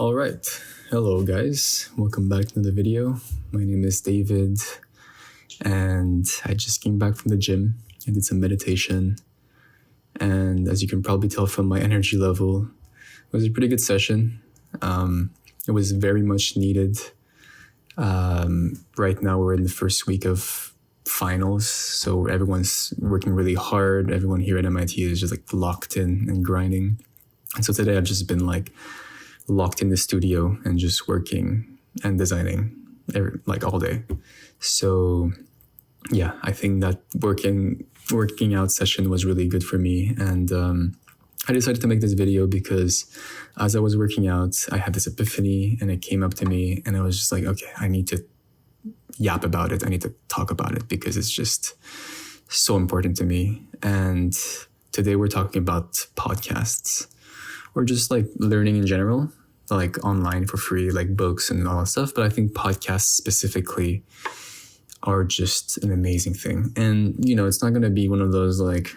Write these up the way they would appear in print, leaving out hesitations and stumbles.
All right. Hello, guys. Welcome back to the video. My name is David, and I just came back from the gym. I did some meditation, and as you can probably tell from my energy level, it was a pretty good session. It was very much needed. Right now, we're in the first week of finals, so everyone's working really hard. Everyone here at MIT is just like locked in and grinding. And so today I've just been like locked in the studio and just working and designing like all day. So yeah, I think that working out session was really good for me. And I decided to make this video because as I was working out, I had this epiphany and it came up to me and I was just like, okay, I need to yap about it. I need to talk about it because it's just so important to me. And today we're talking about podcasts or just like learning in general, like online for free, like books and all that stuff. But I think podcasts specifically are just an amazing thing. And, you know, it's not going to be one of those like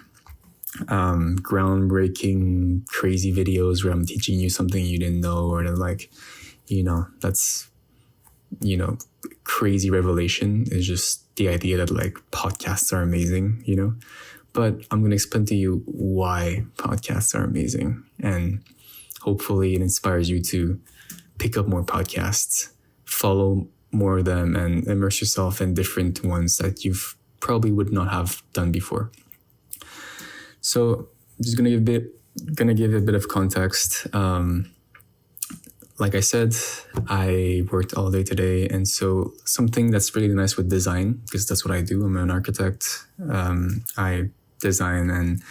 groundbreaking, crazy videos where I'm teaching you something you didn't know or like, you know, that's, you know, crazy revelation. Is just the idea that like podcasts are amazing, you know. But I'm going to explain to you why podcasts are amazing. And hopefully it inspires you to pick up more podcasts, follow more of them, and immerse yourself in different ones that you probably would not have done before. So I'm just going to give a bit of context. Like I said, I worked all day today. And so something that's really nice with design, because that's what I do. I'm an architect. I design, and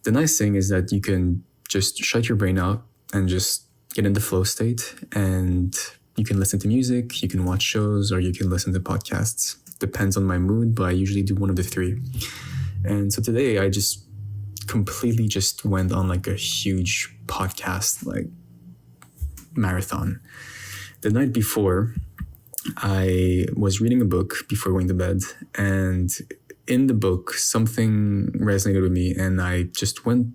the nice thing is that you can just shut your brain out and just get in the flow state, and you can listen to music, you can watch shows, or you can listen to podcasts. Depends on my mood, but I usually do one of the three. And so today I just completely just went on like a huge podcast like marathon. The night before, I was reading a book before going to bed, and in the book, something resonated with me, and I just went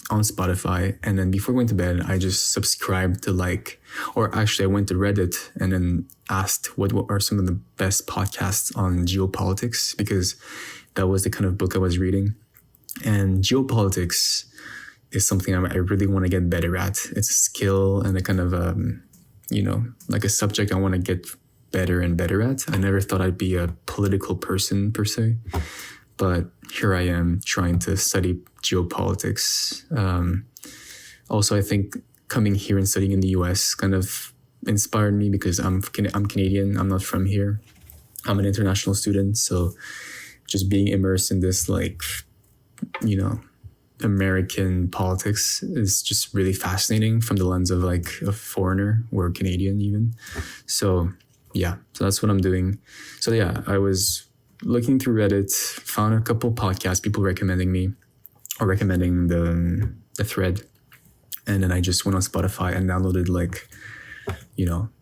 on Spotify, and then before going to bed, I just subscribed to I went to Reddit and then asked what are some of the best podcasts on geopolitics, because that was the kind of book I was reading. And geopolitics is something I really want to get better at. It's a skill and a kind of, like a subject I want to get better and better at. I never thought I'd be a political person per se, but here I am trying to study geopolitics. Also, I think coming here and studying in the US kind of inspired me because I'm Canadian. I'm not from here. I'm an international student. So just being immersed in this, like, you know, American politics is just really fascinating from the lens of like a foreigner or Canadian even. So yeah, so that's what I'm doing. So yeah, I was looking through Reddit, found a couple podcasts, people recommending the thread. And then I just went on Spotify and downloaded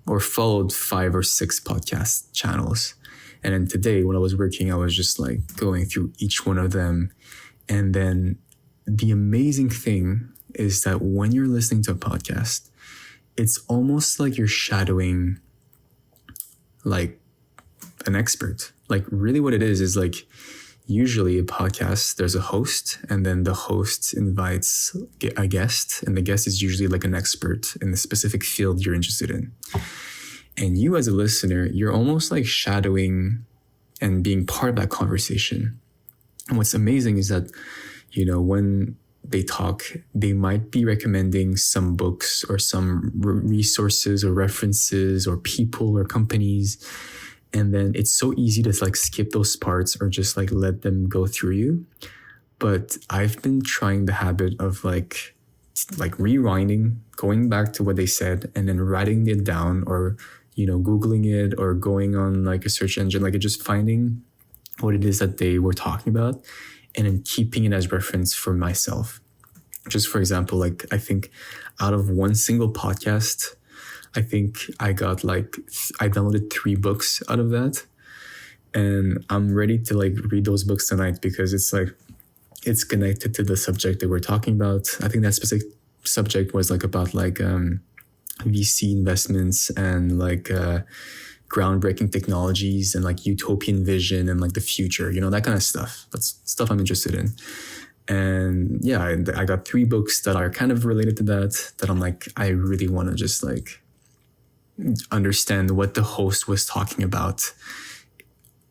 or followed 5 or 6 podcast channels. And then today when I was working, I was just like going through each one of them. And then the amazing thing is that when you're listening to a podcast, it's almost like you're shadowing like an expert. Like really what it is like usually a podcast, there's a host, and then the host invites a guest, and the guest is usually like an expert in the specific field you're interested in. And you as a listener, you're almost like shadowing and being part of that conversation. And what's amazing is that, you know, when they talk, they might be recommending some books or some resources or references or people or companies. And then it's so easy to like skip those parts or just like let them go through you. But I've been trying the habit of like rewinding, going back to what they said and then writing it down, or, you know, Googling it or going on like a search engine, like just finding what it is that they were talking about and then keeping it as reference for myself. Just for example, like I think out of one single podcast, I think I downloaded 3 books out of that. And I'm ready to like read those books tonight because it's connected to the subject that we're talking about. I think that specific subject was like about like VC investments and like groundbreaking technologies and like utopian vision and like the future, that kind of stuff. That's stuff I'm interested in. And yeah, I got 3 books that are kind of related to that I'm like, I really want to just like understand what the host was talking about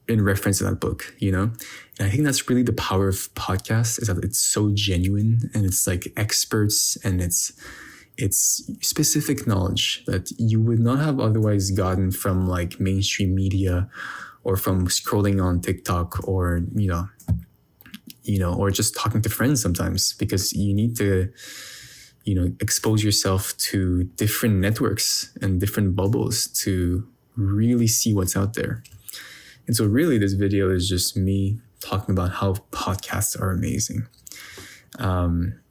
in reference to that book, And I think that's really the power of podcasts, is that it's so genuine and it's like experts and it's specific knowledge that you would not have otherwise gotten from like mainstream media or from scrolling on TikTok or, or just talking to friends sometimes, because you need to, expose yourself to different networks and different bubbles to really see what's out there. And so really this video is just me talking about how podcasts are amazing.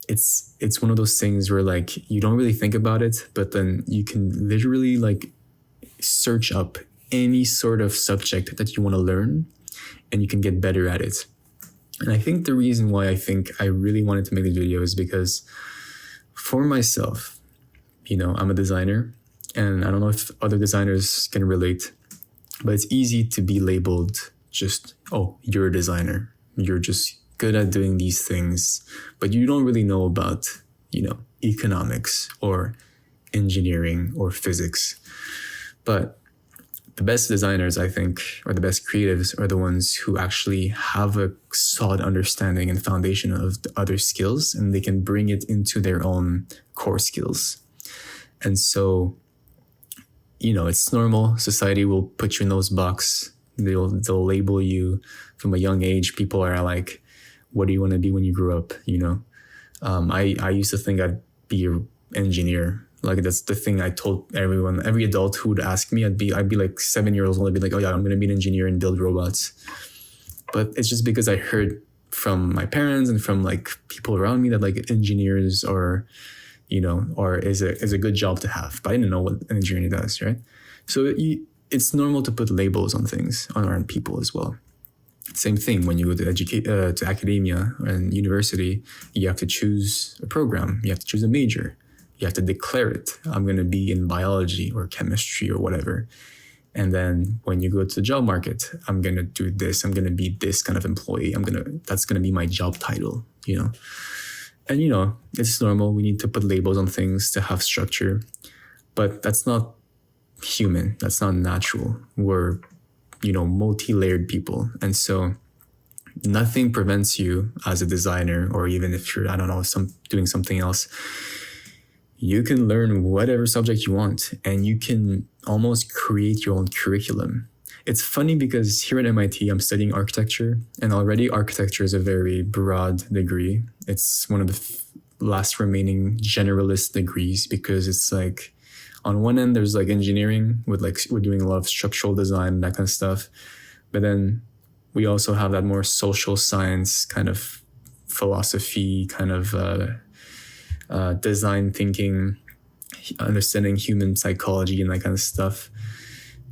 It's one of those things where like you don't really think about it, but then you can literally like search up any sort of subject that you want to learn and you can get better at it. And I think the reason why I think I really wanted to make the video is because for myself, I'm a designer, and I don't know if other designers can relate, but it's easy to be labeled just, oh, you're a designer. You're just good at doing these things, but you don't really know about, economics or engineering or physics. But the best designers, I think, or the best creatives are the ones who actually have a solid understanding and foundation of the other skills, and they can bring it into their own core skills. And so, it's normal. Society will put you in those boxes. They'll label you from a young age. People are like, what do you want to be when you grow up? I used to think I'd be an engineer. Like that's the thing I told everyone, every adult who would ask me. I'd be like 7 years old. I'd be like, oh yeah, I'm going to be an engineer and build robots. But it's just because I heard from my parents and from like people around me that like engineers are, is a good job to have. But I didn't know what an engineer does, right? So it's normal to put labels on things, on people as well. Same thing when you go to academia and university, you have to choose a program, you have to choose a major. You have to declare it. I'm going to be in biology or chemistry or whatever. And then when you go to the job market, I'm going to do this. I'm going to be this kind of employee. That's going to be my job title, And, it's normal. We need to put labels on things to have structure. But that's not human. That's not natural. We're, multi-layered people. And so nothing prevents you as a designer, or even if you're, doing something else, you can learn whatever subject you want and you can almost create your own curriculum. It's funny because here at MIT, I'm studying architecture, and already architecture is a very broad degree. It's one of the last remaining generalist degrees, because it's like on one end, there's like engineering with like, we're doing a lot of structural design and that kind of stuff. But then we also have that more social science kind of philosophy, kind of design thinking, understanding human psychology and that kind of stuff.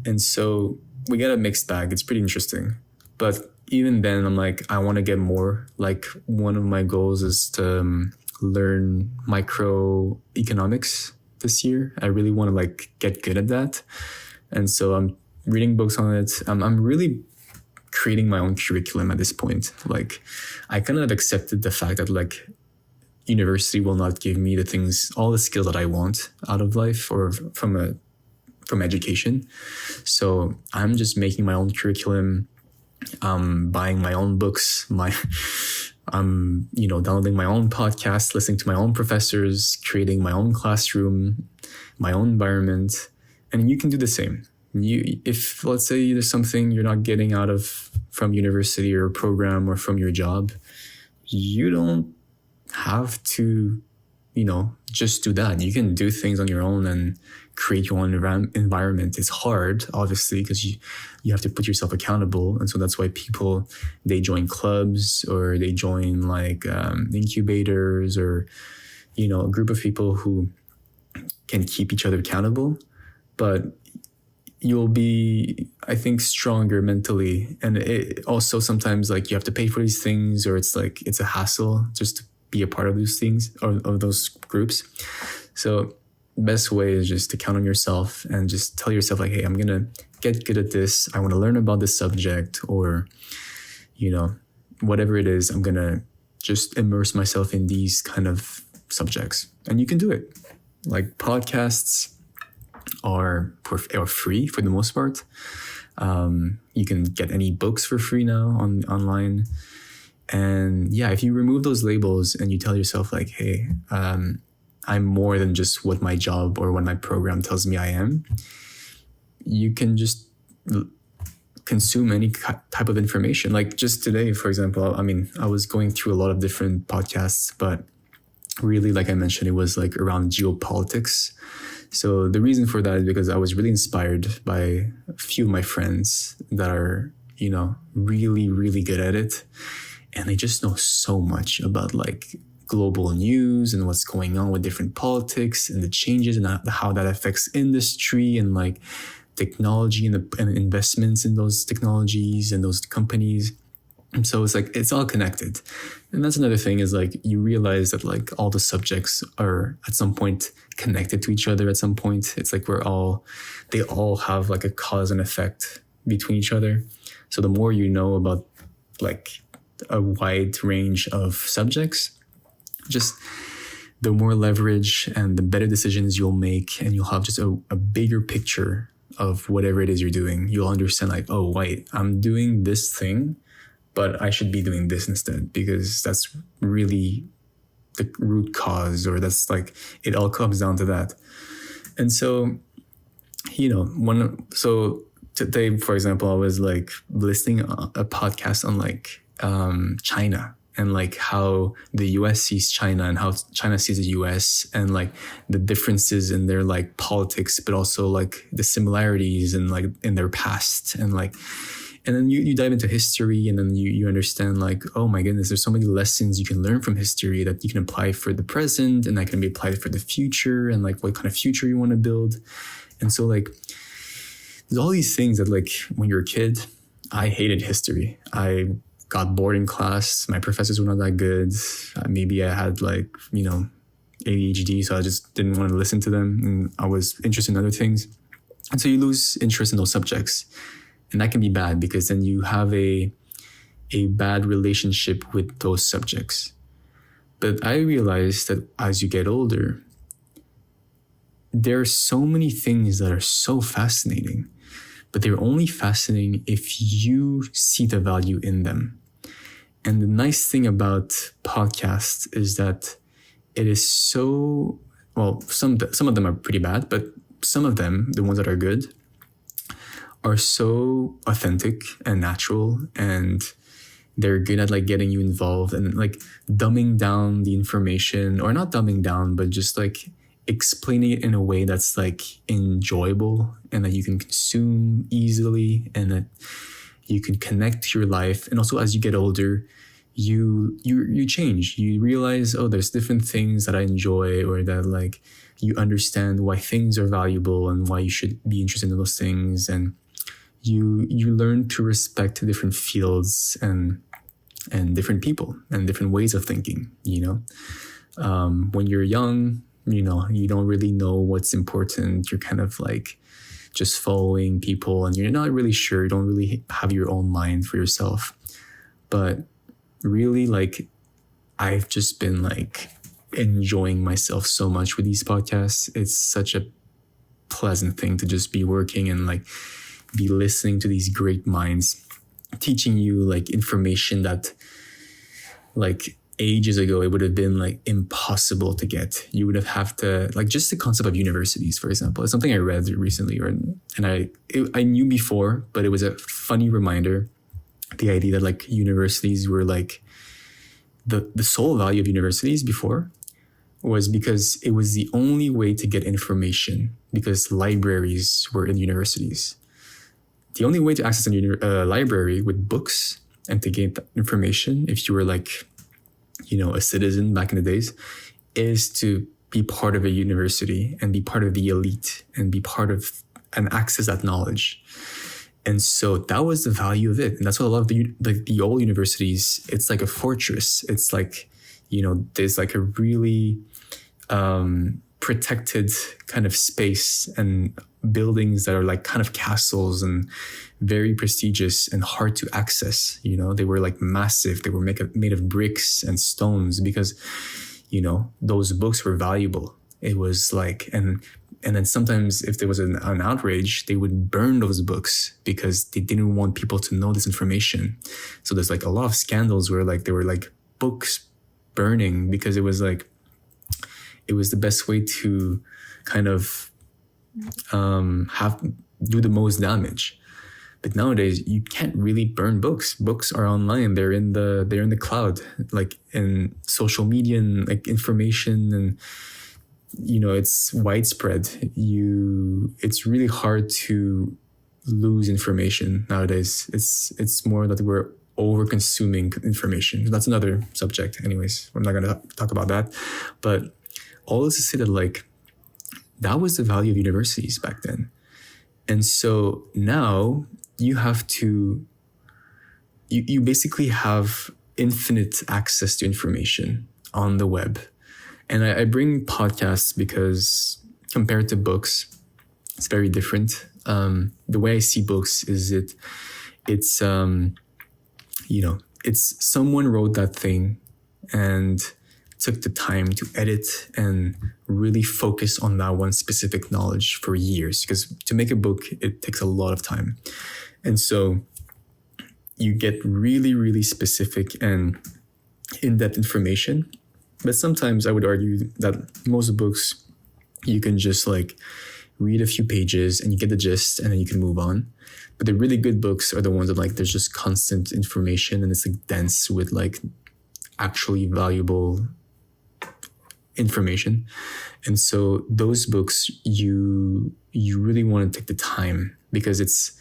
And so we get a mixed bag. It's pretty interesting. But even then, I'm like, I want to get more. Like one of my goals is to learn microeconomics this year. I really want to like get good at that. And so I'm reading books on it. I'm really creating my own curriculum at this point. Like I kind of accepted the fact that like university will not give me all the skills that I want out of life or from education. So I'm just making my own curriculum, buying my own books, downloading my own podcast, listening to my own professors, creating my own classroom, my own environment. And you can do the same. If let's say there's something you're not getting out of from university or program or from your job, you don't have to, just do that. You can do things on your own and create your own environment. It's hard, obviously, because you have to put yourself accountable. And so that's why people, they join clubs or they join like incubators or, a group of people who can keep each other accountable. But you'll be, I think, stronger mentally. And it also sometimes like you have to pay for these things, or it's like, it's a hassle just to be a part of those things or of those groups. So best way is just to count on yourself and just tell yourself like, hey, I'm gonna get good at this. I want to learn about this subject, or whatever it is, I'm gonna just immerse myself in these kind of subjects. And you can do it. Like, podcasts are free for the most part. You can get any books for free now online. And yeah, if you remove those labels and you tell yourself like, hey, I'm more than just what my job or what my program tells me I am, you can just consume any type of information. Like just today, for example, I was going through a lot of different podcasts, but really, like I mentioned, it was like around geopolitics. So the reason for that is because I was really inspired by a few of my friends that are, really, really good at it. And they just know so much about like global news and what's going on with different politics and the changes and how that affects industry and like technology and investments in those technologies and those companies. And so it's like, it's all connected. And that's another thing, is like, you realize that like all the subjects are at some point connected to each other at some point. It's like they all have like a cause and effect between each other. So the more you know about like a wide range of subjects, just the more leverage and the better decisions you'll make, and you'll have just a bigger picture of whatever it is you're doing. You'll understand like, oh, wait, I'm doing this thing, but I should be doing this instead, because that's really the root cause, or that's like, it all comes down to that. And so, so today, for example, I was like listening a podcast on like China, and like how the US sees China and how China sees the US, and like the differences in their like politics, but also like the similarities and like in their past. And then you dive into history, and then you understand like, oh my goodness, there's so many lessons you can learn from history that you can apply for the present, and that can be applied for the future, and like what kind of future you want to build. And so like, there's all these things that like, when you're a kid, I hated history. I got bored in class. My professors were not that good. Maybe I had like, ADHD, so I just didn't want to listen to them. And I was interested in other things. And so you lose interest in those subjects. And that can be bad, because then you have a bad relationship with those subjects. But I realized that as you get older, there are so many things that are so fascinating, but they're only fascinating if you see the value in them. And the nice thing about podcasts is that it is so, well, some of them are pretty bad, but some of them, the ones that are good, are so authentic and natural, and they're good at like getting you involved and like dumbing down the information, or not dumbing down, but just like explaining it in a way that's like enjoyable and that you can consume easily, and that you can connect to your life. And also, as you get older, you change. You realize, oh, there's different things that I enjoy, or that like you understand why things are valuable and why you should be interested in those things. And you learn to respect different fields and different people and different ways of thinking. When you're young, you don't really know what's important. You're kind of like just following people, and you're not really sure. You don't really have your own mind for yourself. But really, like, I've just been like enjoying myself so much with these podcasts. It's such a pleasant thing to just be working and like be listening to these great minds teaching you like information that like ages ago it would have been like impossible to get. You would have to like, just the concept of universities, for example, it's something I read recently, and I knew before, but it was a funny reminder. The idea that like universities were like the sole value of universities before was because it was the only way to get information, because libraries were in universities. The only way to access a library with books and to gain information, if you were like, a citizen back in the days, is to be part of a university and be part of the elite and be part of and access that knowledge. And so that was the value of it. And that's what a lot of the old universities, it's like a fortress. It's like, there's like a really protected kind of space and buildings that are like kind of castles and very prestigious and hard to access. They were like massive. They were made of bricks and stones because, those books were valuable. It was like, and then sometimes if there was an outrage, they would burn those books because they didn't want people to know this information. So there's like a lot of scandals where like there were like books burning because it was the best way to kind of do the most damage. But nowadays you can't really burn books. Books are online. They're in the cloud, like in social media and like information, and it's widespread. It's really hard to lose information nowadays. It's more that we're over consuming information. That's another subject. Anyways, I'm not gonna talk about that. But all this to say that like that was the value of universities back then. And so now you have to, you basically have infinite access to information on the web. And I bring podcasts because compared to books, it's very different. The way I see books is it's someone wrote that thing and took the time to edit and really focus on that one specific knowledge for years. Because to make a book, it takes a lot of time. And so you get really, really specific and in-depth information. But sometimes I would argue that most books, you can just like read a few pages and you get the gist and then you can move on. But the really good books are the ones that like there's just constant information and it's like dense with like actually valuable information. And so those books, you really want to take the time because it's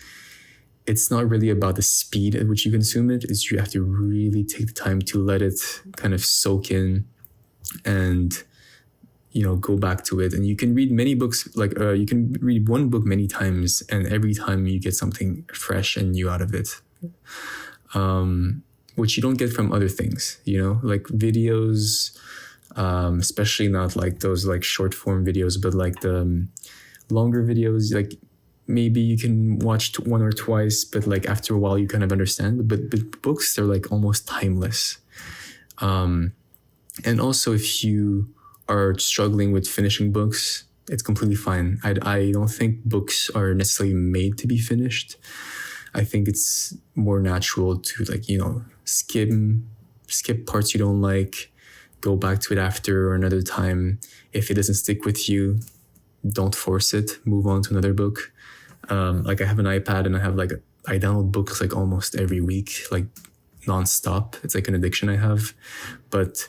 not really about the speed at which you consume it. It's you have to really take the time to let it kind of soak in and go back to it. And you can read many books, like you can read one book many times and every time you get something fresh and new out of it, which you don't get from other things, like videos, especially not like those like short form videos, but like the longer videos, like maybe you can watch one or twice, but like after a while you kind of understand. But books, they're like almost timeless. And also if you are struggling with finishing books, it's completely fine. I don't think books are necessarily made to be finished. I think it's more natural to like, skip parts you don't like, go back to it after or another time. If it doesn't stick with you, don't force it, move on to another book. Like I have an iPad and I download books like almost every week, like nonstop. It's like an addiction I have. But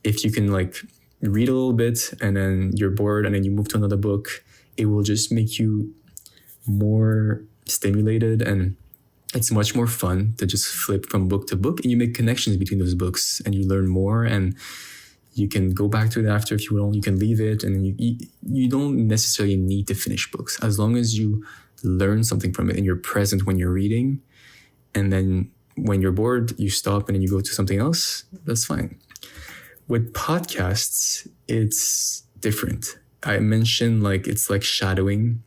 if you can like read a little bit and then you're bored and then you move to another book, it will just make you more stimulated, and it's much more fun to just flip from book to book and you make connections between those books and you learn more, and you can go back to it after if you want. You can leave it, and you don't necessarily need to finish books as long as you learn something from it and you're present when you're reading, and then when you're bored you stop and then you go to something else. That's fine. With podcasts, it's different. I mentioned like it's like shadowing.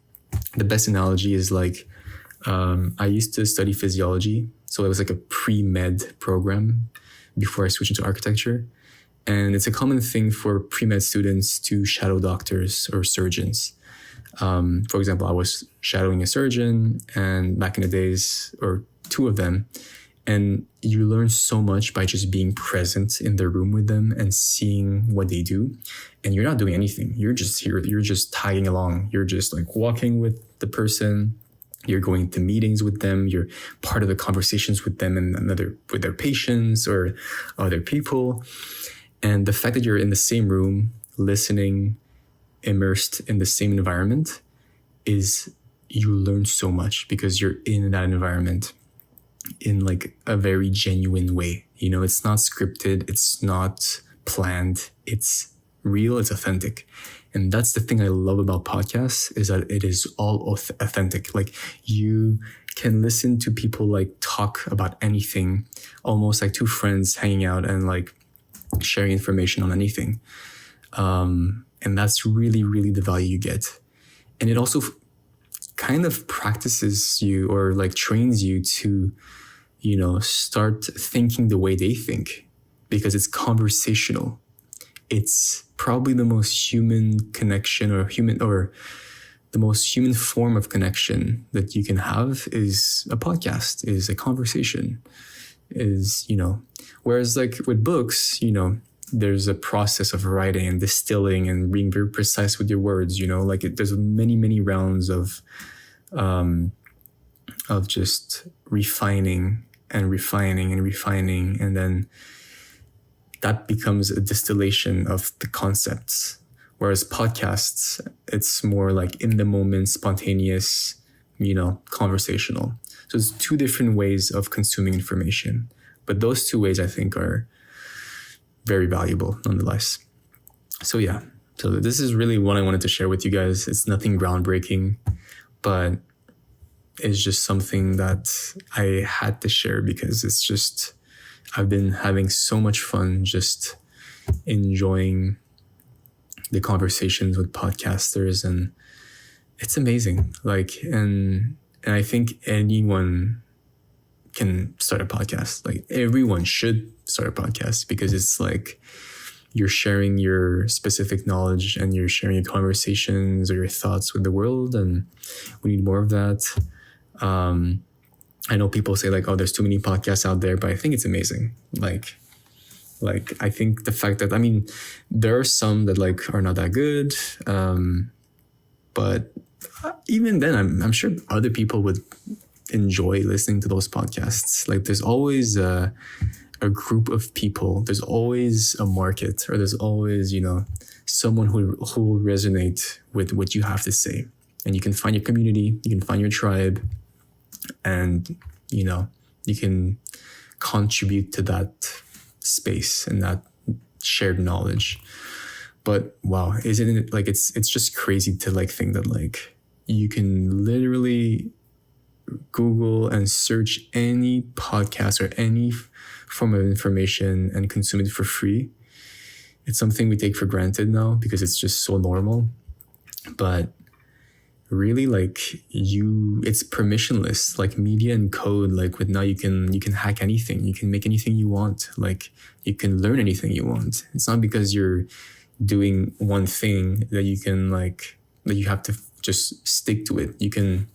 The best analogy is like I used to study physiology, so it was like a pre-med program before I switched into architecture. And it's a common thing for pre-med students to shadow doctors or surgeons. For example, I was shadowing a surgeon, and back in the days, or two of them, and you learn so much by just being present in the room with them and seeing what they do. And you're not doing anything. You're just here. You're just tagging along. You're just like walking with the person. You're going to meetings with them. You're part of the conversations with them and with their patients or other people. And the fact that you're in the same room, listening, immersed in the same environment, is you learn so much because you're in that environment in like a very genuine way. It's not scripted. It's not planned. It's real. It's authentic. And that's the thing I love about podcasts, is that it is all authentic. Like you can listen to people like talk about anything, almost like two friends hanging out and like sharing information on anything. And that's really, really the value you get. And it also kind of practices you or like trains you to, start thinking the way they think, because it's conversational. It's probably the most human connection or the most human form of connection that you can have is a podcast, is a conversation, is, whereas like with books, there's a process of writing and distilling and being very precise with your words, there's many, many rounds of just refining and refining and refining. And then that becomes a distillation of the concepts. Whereas podcasts, it's more like in the moment, spontaneous, conversational. So it's two different ways of consuming information. But those two ways I think are very valuable nonetheless. So yeah, so this is really what I wanted to share with you guys. It's nothing groundbreaking, but it's just something that I had to share because it's just, I've been having so much fun just enjoying the conversations with podcasters, and it's amazing. And I think anyone can start a podcast. Like everyone should start a podcast because it's like you're sharing your specific knowledge and you're sharing your conversations or your thoughts with the world, and we need more of that. I know people say like, oh, there's too many podcasts out there, but I think it's amazing. Like I think the fact that, there are some that like are not that good. But even then I'm sure other people would enjoy listening to those podcasts. Like there's always a group of people, there's always a market, or there's always, someone who will resonate with what you have to say. And you can find your community, you can find your tribe, and, you can contribute to that space and that shared knowledge. But wow, isn't it like, it's just crazy to like think that like you can literally Google and search any podcast or any form of information and consume it for free. It's something we take for granted now because it's just so normal. But really, like it's permissionless, like media and code. Like with now, you can hack anything, you can make anything you want, like you can learn anything you want. It's not because you're doing one thing that you can that you have to just stick to it. You can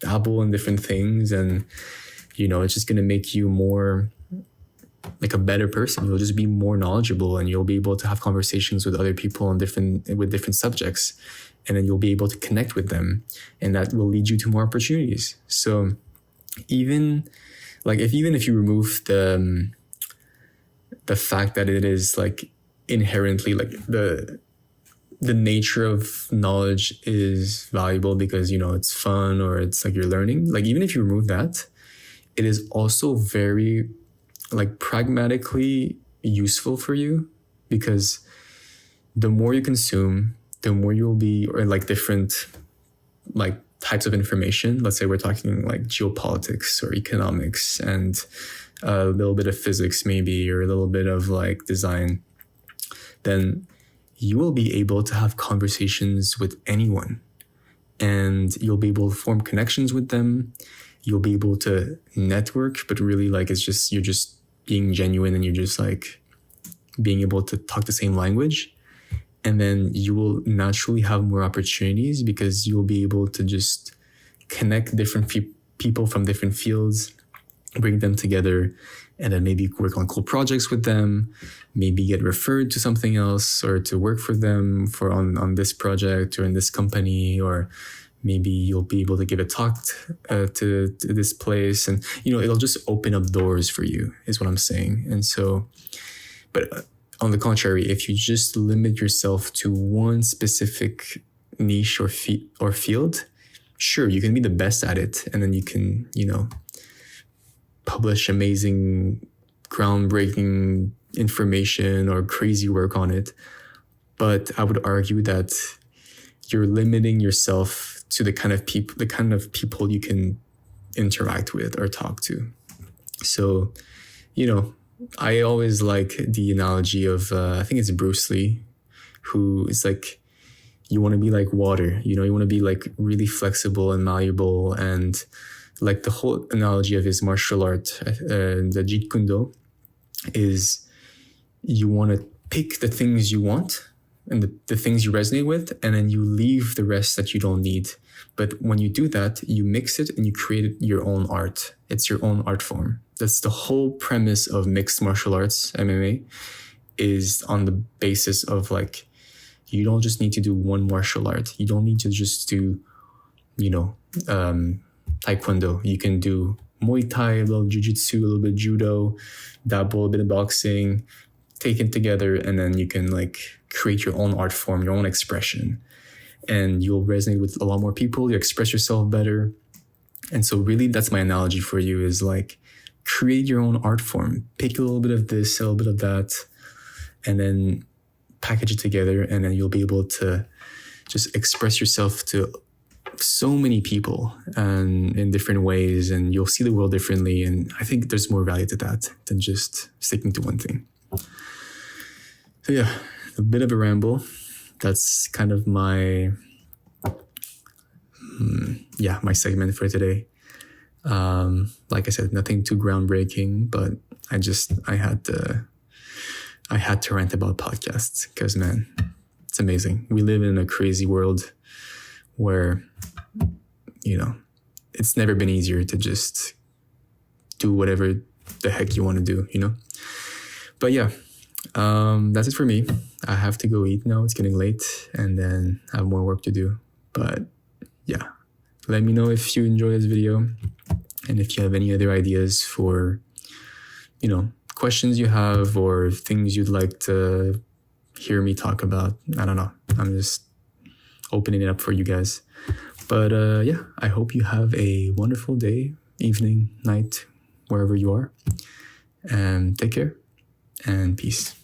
dabble in different things, and it's just going to make you more like a better person. You'll just be more knowledgeable, and you'll be able to have conversations with other people with different subjects, and then you'll be able to connect with them, and that will lead you to more opportunities. So even if you remove the fact that it is like inherently like the nature of knowledge is valuable because it's fun or it's like you're learning, like even if you remove that, it is also very like pragmatically useful for you, because the more you consume, the more you'll be, or like different like types of information. Let's say we're talking like geopolitics or economics and a little bit of physics maybe, or a little bit of like design, then you will be able to have conversations with anyone, and you'll be able to form connections with them. You'll be able to network, but really like you're just being genuine, and you're just like being able to talk the same language. And then you will naturally have more opportunities because you'll be able to just connect different people from different fields, bring them together, and then maybe work on cool projects with them, maybe get referred to something else or to work for them on this project or in this company, or maybe you'll be able to give a talk to this place, and it'll just open up doors for you, is what I'm saying. And so, but on the contrary, if you just limit yourself to one specific niche or field, sure, you can be the best at it, and then you can publish amazing, groundbreaking information or crazy work on it. But I would argue that you're limiting yourself to the kind of people you can interact with or talk to. So, I always like the analogy of, I think it's Bruce Lee, who is like, you want to be like water, you want to be like really flexible and malleable. And like the whole analogy of his martial art, the Jeet Kune Do, is you want to pick the things you want and the things you resonate with, and then you leave the rest that you don't need. But when you do that, you mix it and you create your own art. It's your own art form. That's the whole premise of mixed martial arts, MMA, is on the basis of like, you don't just need to do one martial art. You don't need to just do, Taekwondo. You can do Muay Thai, a little Jiu-Jitsu, a little bit Judo, dabble a bit of boxing, take it together, and then you can like create your own art form, your own expression. And you'll resonate with a lot more people. You express yourself better. And so really that's my analogy for you, is like, create your own art form. Pick a little bit of this, a little bit of that, and then package it together, and then you'll be able to just express yourself to so many people and in different ways, and you'll see the world differently. And I think there's more value to that than just sticking to one thing. So yeah, a bit of a ramble. That's kind of my segment for today. Like I said, nothing too groundbreaking, but I had to rant about podcasts because, man, it's amazing. We live in a crazy world where, it's never been easier to just do whatever the heck you want to do, But yeah, that's it for me. I have to go eat now. It's getting late, and then I have more work to do. But yeah, let me know if you enjoy this video, and if you have any other ideas for, questions you have or things you'd like to hear me talk about. I don't know. I'm just opening it up for you guys. But yeah, I hope you have a wonderful day, evening, night, wherever you are. And take care and peace.